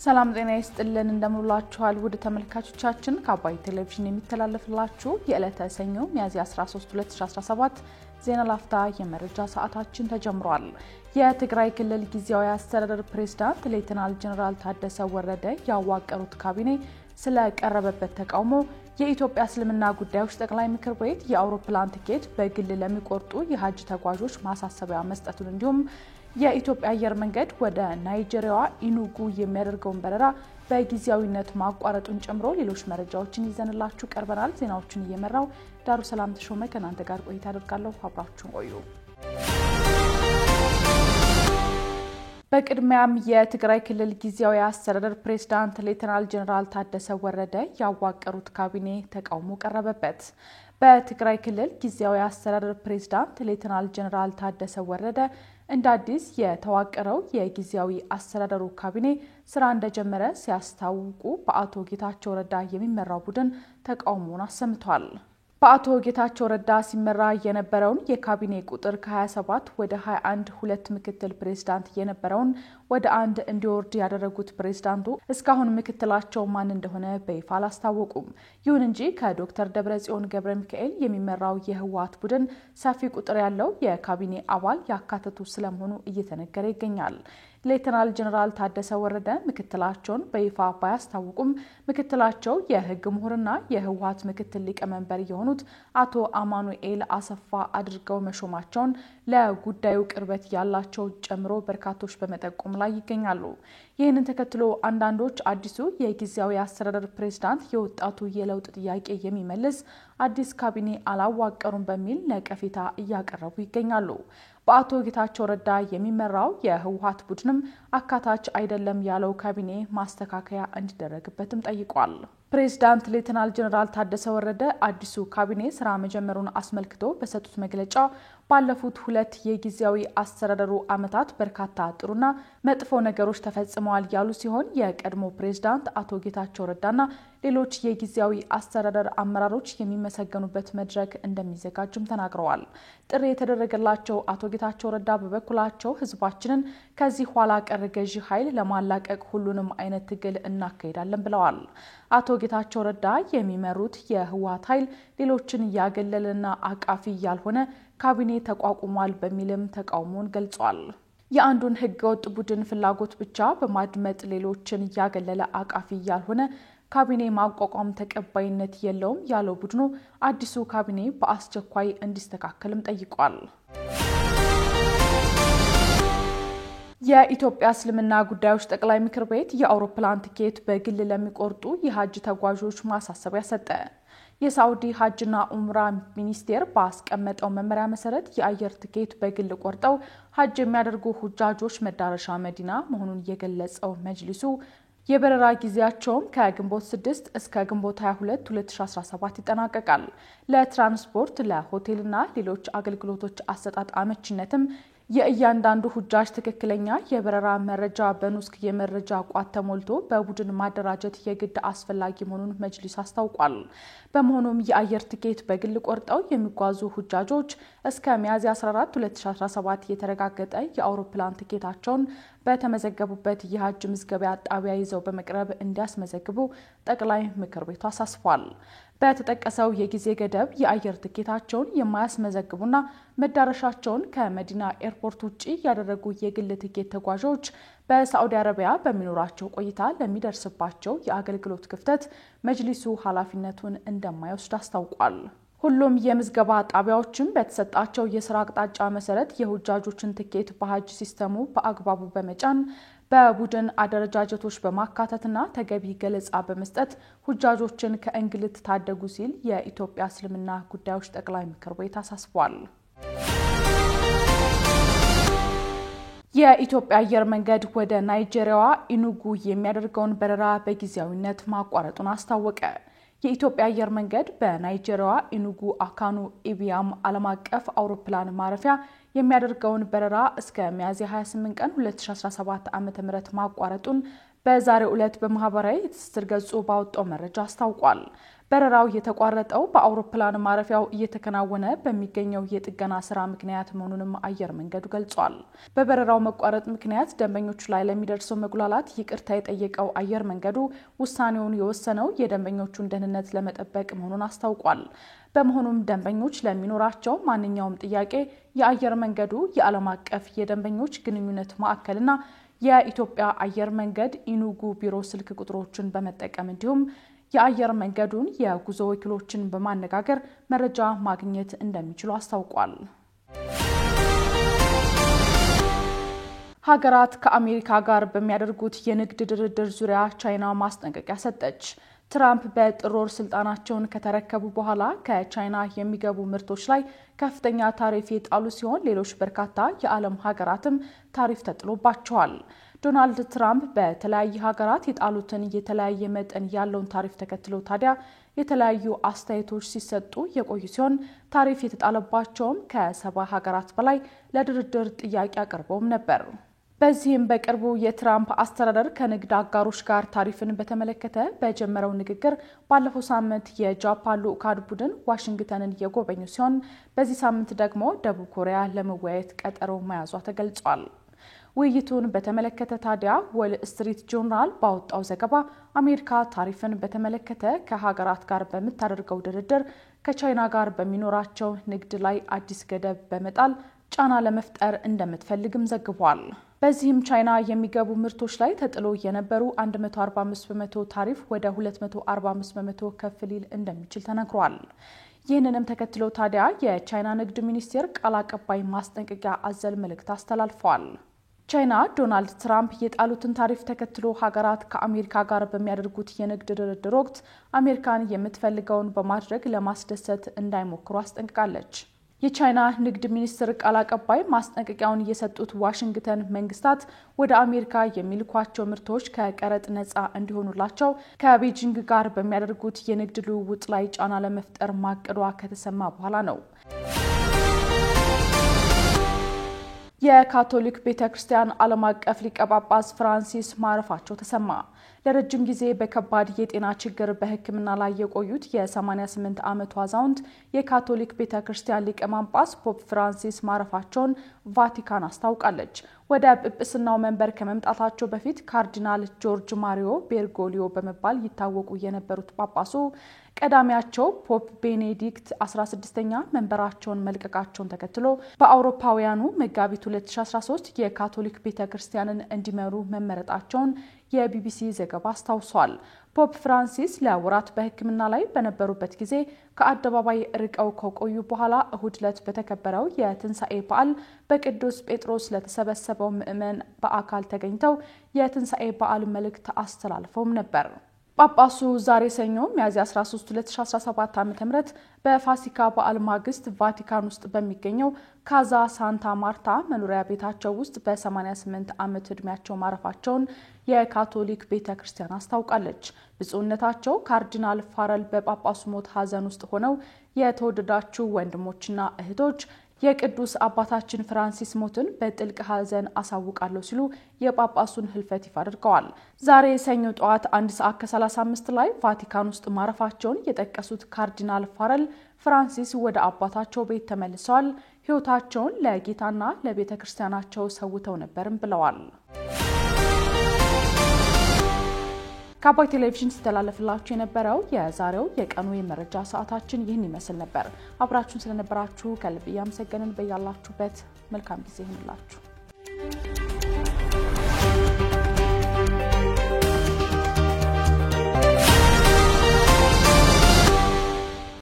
ሰላም ጤና ይስጥልን እንደምንላችኋል ውድ ተመልካቾቻችን ከአባይ ቴሌቪዥን የሚተላለፍላችሁ የዕለተ ሰኞ ሚያዝያ 13 2017 ዜና ላፍታ የመረጃ ሰዓታችን ተጀምሯል። የትግራይ ክልል ጊዜያዊ አስተዳደር ፕሬዝዳንት ሌተናል ጀነራል ታደሰ ወረደ ያዋቀሩት ካቢኔ ስለቀረበበት ተቃውሞ የኢትዮጵያ እስልምና ጉዳዮች ጠቅላይ ምክር ቤት የአውሮፕላን ቲኬት በግል ለሚቆርጡ የሐጅ ተጓዦች ማሳሰቢያ መስጠቱን እንዲሁም የኢትዮጵያ አየር መንገድ ወደ ናይጄሪያዋ ኢኑጉ የሚያደርገውን በረራ በጊዜያዊነት ማቋረጡን ጨምሮ ሌሎች መረጃዎችን ይዘንላችሁ ቀርበናል። ዜናዎችን እየመራው ዳሩ ሰላም ተሾመ ከናንተ ጋር ቆይታ አደርጋለሁ። አብራችሁን ቆዩ። በቅድሚያም የትግራይ ክልል ጊዜያዊ አስተዳደር ፕሬዝዳንት ሌተናል ጀነራል ታደሰ ወረደ ያዋቀሩት ካቢኔ ተቃውሞ ቀረበበት። በትግራይ ክልል ጊዜያዊ አስተዳደር ፕሬዝዳንት ሌተናል ጀነራል ታደሰ ወረደ እንደ አዲስ የተዋቀረው የጊዜያዊ አስተዳደሩ ካቢኔ ስራ እንደጀመረ ሲያስታውቁ በአቶ ጌታቸው ረዳ የሚመራው ቡድን ተቃውሞውን አሰምቷል። በአቶ ጌታቸው ረዳ ሲመራ የነበረውን የካቢኔ ቁጥር ከ27 ወደ 21 ሁለት ምክትል ፕሬዝዳንት የነበረውን ወደ አንድ እንዲወርድ ያደረጉት ፕሬዝዳንቱ እስካሁን ምክትላቸው ማን እንደሆነ በይፋ አላስታወቁም። ይሁን እንጂ ከዶክተር ደብረጽዮን ገብረ ሚካኤል የሚመራው የህወሓት ቡድን ሰፊ ቁጥር ያለው የካቢኔ አባል ያካተቱ ስለመሆኑ እየተነገረ ይገኛል። ሌተናል ጀነራል ታደሰ ወረደ ምክትላቸውን በይፋ ባያስታውቁም ምክትላቸው የህግ ምሁርና የህወሓት ምክትል ሊቀመንበር የሆኑት አቶ አማኑኤል አሰፋ አድርገው መሾማቸውን ለጉዳዩ ቅርበት ያላቸው ጨምሮ በርካቶች በመጠቆም ላይ ይገኛሉ። ይህንን ተከትሎ አንዳንዶች አዲሱ የጊዜያዊ አስተዳደር ፕሬዝዳንት የወጣቱ የለውጥ ጥያቄ የሚመልስ አዲስ ካቢኔ አላዋቀሩም በሚል ነቀፌታ እያቀረቡ ይገኛሉ። በአቶ ጌታቸው ረዳ የሚመራው የህወሓት ቡድንም አካታች አይደለም ያለው ካቢኔ ማስተካከያ እንዲደረግበትም ጠይቋል። ፕሬዝዳንት ሌተናል ጀነራል ታደሰ ወረደ አዲሱ ካቢኔ ስራ መጀመሩን አስመልክቶ በሰጡት መግለጫ ባለፉት ሁለት የጊዜያዊ አስተዳደሩ ዓመታት በርካታ ጥሩና መጥፎ ነገሮች ተፈጽመዋል ያሉ ሲሆን የቀድሞ ፕሬዝዳንት አቶ ጌታቸው ረዳና ሌሎች የጊዜያዊ አስተዳደር አመራሮች የሚመሰገኑበት መድረክ እንደሚዘጋጅም ተናግረዋል። ጥሪ የተደረገላቸው አቶ ጌታቸው ረዳ በበኩላቸው ህዝባችንን ከዚህ ኋላ ቀር ገዢ ኃይል ለማላቀቅ ሁሉንም አይነት ትግል እናካሄዳለን ብለዋል። አቶ ጌታቸው ረዳ የሚመሩት የህወሓት ኃይል ሌሎችን ያገለለና አቃፊ ያልሆነ ካቢኔ ተቋቁሟል በሚልም ተቃውሞን ገልጿል። የአንዱን ህገወጥ ቡድን ፍላጎት ብቻ በማድመጥ ሌሎችን ያገለለ አቃፊ ያልሆነ ካቢኔ ማቋቋም ተቀባይነት የለውም ያለው ቡድኑ አዲሱ ካቢኔ በአስቸኳይ እንዲስተካከልም ጠይቋል። የኢትዮጵያ እስልምና ጉዳዮች ጠቅላይ ምክር ቤት የአውሮፕላን ቲኬት በግል ለሚቆርጡ የሐጅ ተጓዦች ማሳሰቢያ ሰጠ። የሳዑዲ ሐጅና ኡምራ ሚኒስቴር ባስቀመጠው መመሪያ መሰረት የአየር ቲኬት በግል ቆርጠው ሐጅ የሚያደርጉ ሁጃጆች መዳረሻ መዲና መሆኑን የገለጸው መጅሊሱ የበረራ ጊዜያቸውም ከግንቦት 6 እስከ ግንቦት 22 2017 ይጠናቀቃል። ለትራንስፖርት ለሆቴልና ሌሎች አገልግሎቶች አሰጣጥ አመቺነትም የእያንዳንዱ ሁጃጅ ትክክለኛ የበረራ መረጃ በኑስክ የመረጃ ቋት ተሞልቶ በቡድን ማደራጀት የግድ አስፈላጊ መሆኑን መጅሊስ አስታውቋል። በመሆኑም የአየር ቲኬት በግል ቆርጠው የሚጓዙ ሁጃጆች እስከ ሚያዝያ 14 2017 የተረጋገጠ የአውሮፕላን ቲኬታቸውን በተመዘገቡበት የሐጅ ምዝገቢያ ጣቢያ ይዘው በመቅረብ እንዲያስመዘግቡ ጠቅላይ ምክር ቤቱ አሳስቧል። በተጠቀሰው የጊዜ ገደብ የአየር ቲኬታቸውን የማያስመዘግቡና መዳረሻቸውን ከመዲና ኤርፖርት ውጪ ያደረጉ የግል ቲኬት ተጓዦች በሳዑዲ አረቢያ በሚኖራቸው ቆይታ ለሚደርስባቸው የአገልግሎት ክፍተት መጅሊሱ ኃላፊነቱን እንደማይወስድ አስታውቋል። ሁሉም የምዝገባ ጣቢያዎችም በተሰጣቸው የስራ አቅጣጫ መሰረት የሁጃጆችን ቲኬት በሐጅ ሲስተሙ በአግባቡ በመጫን በቡድን አደረጃጀቶች በማካተትና ተገቢ ገለጻ በመስጠት ሁጃጆችን ከእንግልት ታደጉ ሲል የኢትዮጵያ እስልምና ጉዳዮች ጠቅላይ ምክር ቤት አሳስቧል። የኢትዮጵያ አየር መንገድ ወደ ናይጄሪያዋ ኢኑጉ የሚያደርገውን በረራ በጊዜያዊነት ማቋረጡን አስታወቀ። የኢትዮጵያ አየር መንገድ በናይጄሪያዋ ኢኑጉ አካኑ ኢቢያም ዓለም አቀፍ አውሮፕላን ማረፊያ የሚያደርገውን በረራ እስከ ሚያዝያ 28 ቀን 2017 ዓ.ም ማቋረጡን በዛሬው ዕለት በማህበራዊ ትስስር ገጹ ባወጣው መረጃ አስታውቋል። በረራው የተቋረጠው በአውሮፕላን ማረፊያው እየተከናወነ በሚገኘው የጥገና ስራ ምክንያት መሆኑንም አየር መንገዱ ገልጿል። በበረራው መቋረጥ ምክንያት ደንበኞቹ ላይ ለሚደርሰው መጉላላት ይቅርታ የጠየቀው አየር መንገዱ ውሳኔውን የወሰነው የደንበኞቹን ደህንነት ለመጠበቅ መሆኑን አስታውቋል። በመሆኑም ደንበኞች ለሚኖራቸው ማንኛውም ጥያቄ የአየር መንገዱ የዓለም አቀፍ የደንበኞች ግንኙነት ማዕከልና የኢትዮጵያ አየር መንገድ ኢኑጉ ቢሮ ስልክ ቁጥሮችን በመጠቀም እንዲሁም የአየር መንገዱን የጉዞ ወኪሎችን በማነጋገር መረጃ ማግኘት እንደሚችሉ አስታውቋል። ሀገራት ከአሜሪካ ጋር በሚያደርጉት የንግድ ድርድር ዙሪያ ቻይና ማስጠንቀቂያ ሰጠች። ትራምፕ በጥር ወር ስልጣናቸውን ከተረከቡ በኋላ ከቻይና የሚገቡ ምርቶች ላይ ከፍተኛ ታሪፍ የጣሉ ሲሆን ሌሎች በርካታ የዓለም ሀገራትም ታሪፍ ተጥሎባቸዋል። ዶናልድ ትራምፕ በተለያዩ ሀገራት የጣሉትን የተለያየ መጠን ያለውን ታሪፍ ተከትሎ ታዲያ የተለያዩ አስተያየቶች ሲሰጡ የቆዩ ሲሆን ታሪፍ የተጣለባቸውም ከ70 ሀገራት በላይ ለድርድር ጥያቄ አቅርበውም ነበር። በዚህም በቅርቡ የትራምፕ አስተዳደር ከንግድ አጋሮች ጋር ታሪፍን በተመለከተ በጀመረው ንግግር ባለፈው ሳምንት የጃፓን ልዑካን ቡድን ዋሽንግተንን የጎበኙ ሲሆን በዚህ ሳምንት ደግሞ ደቡብ ኮሪያ ለመወያየት ቀጠሮ መያዟ ተገልጿል። ውይይቱን በተመለከተ ታዲያ ዎል ስትሪት ጆርናል ባወጣው ዘገባ አሜሪካ ታሪፍን በተመለከተ ከሀገራት ጋር በምታደርገው ድርድር ከቻይና ጋር በሚኖራቸው ንግድ ላይ አዲስ ገደብ በመጣል ጫና ለመፍጠር እንደምትፈልግም ዘግቧል። በዚህም ቻይና የሚገቡ ምርቶች ላይ ተጥሎ የነበሩ 145% ታሪፍ ወደ 245% ከፍ ሊል እንደሚችል ተነግሯል። ይህንንም ተከትሎ ታዲያ የቻይና ንግድ ሚኒስቴር ቃል አቀባይ ማስጠንቀቂያ አዘል መልእክት አስተላልፈዋል። ቻይና ዶናልድ ትራምፕ የጣሉትን ታሪፍ ተከትሎ ሀገራት ከአሜሪካ ጋር በሚያደርጉት የንግድ ድርድር ወቅት አሜሪካን የምትፈልገውን በማድረግ ለማስደሰት እንዳይሞክሩ አስጠንቅቃለች። የቻይና ንግድ ሚኒስትር ቃል አቀባይ ማስጠንቀቂያውን የሰጡት ዋሽንግተን መንግስታት ወደ አሜሪካ የሚልኳቸው ምርቶች ከቀረጥ ነፃ እንዲሆኑላቸው ከቤጂንግ ጋር በሚያደርጉት የንግድ ልውውጥ ላይ ጫና ለመፍጠር ማቀዷ ከተሰማ በኋላ ነው። የካቶሊክ ቤተክርስቲያን ዓለም አቀፍ ሊቀ ጳጳስ ፍራንሲስ ማረፋቸው ተሰማ። ለረጅም ጊዜ በከባድ የጤና ችግር በሕክምና ላይ የቆዩት የ88 ዓመቱ አዛውንት የካቶሊክ ቤተክርስቲያን ሊቀ ጳጳስ ፖፕ ፍራንሲስ ማረፋቸውን ቫቲካን አስታውቃለች። ወደ ጵጵስናው መንበር ከመምጣታቸው በፊት ካርዲናል ጆርጅ ማሪዮ ቤርጎሊዮ በመባል ይታወቁ የነበሩት ጳጳሱ ቀዳሚያቸው ፖፕ ቤኔዲክት 16ኛ መንበራቸውን መልቀቃቸውን ተከትሎ በአውሮፓውያኑ መጋቢት 2013 የካቶሊክ ቤተክርስቲያንን እንዲመሩ መመረጣቸውን የቢቢሲ ዘገባ አስታውሷል። ፖፕ ፍራንሲስ ለወራት በሕክምና ላይ በነበሩበት ጊዜ ከአደባባይ ርቀው ከቆዩ በኋላ እሁድ ዕለት በተከበረው የትንሣኤ በዓል በቅዱስ ጴጥሮስ ለተሰበሰበው ምዕመን በአካል ተገኝተው የትንሣኤ በዓል መልእክት አስተላልፈውም ነበር። ጳጳሱ ዛሬ ሰኞ ሚያዝያ 13 2017 ዓ.ም በፋሲካ በዓል ማግስት ቫቲካን ውስጥ በሚገኘው ካዛ ሳንታ ማርታ መኖሪያ ቤታቸው ውስጥ በ88 ዓመት ዕድሜያቸው ማረፋቸውን የካቶሊክ ቤተክርስቲያን አስታውቃለች። ብፁዕነታቸው ካርዲናል ፋረል በጳጳሱ ሞት ሐዘን ውስጥ ሆነው የተወደዳችሁ ወንድሞችና እህቶች የቅዱስ አባታችን ፍራንሲስ ሞትን በጥልቅ ሐዘን አሳውቃለሁ ሲሉ የጳጳሱን ህልፈት ይፋ አድርገዋል። ዛሬ ሰኞ ጠዋት 1:35 ላይ ቫቲካን ውስጥ ማረፋቸውን የጠቀሱት ካርዲናል ፋረል ፍራንሲስ ወደ አባታቸው ቤት ተመልሰዋል፣ ህይወታቸውን ለጌታና ለቤተ ክርስቲያናቸው ሰውተው ነበርም ብለዋል። ከአባይ ቴሌቪዥን ሲተላለፍላችሁ የነበረው የዛሬው የቀኑ የመረጃ ሰዓታችን ይህን ይመስል ነበር። አብራችሁን ስለነበራችሁ ከልብ እያመሰገንን በያላችሁበት መልካም ጊዜ ይሁንላችሁ።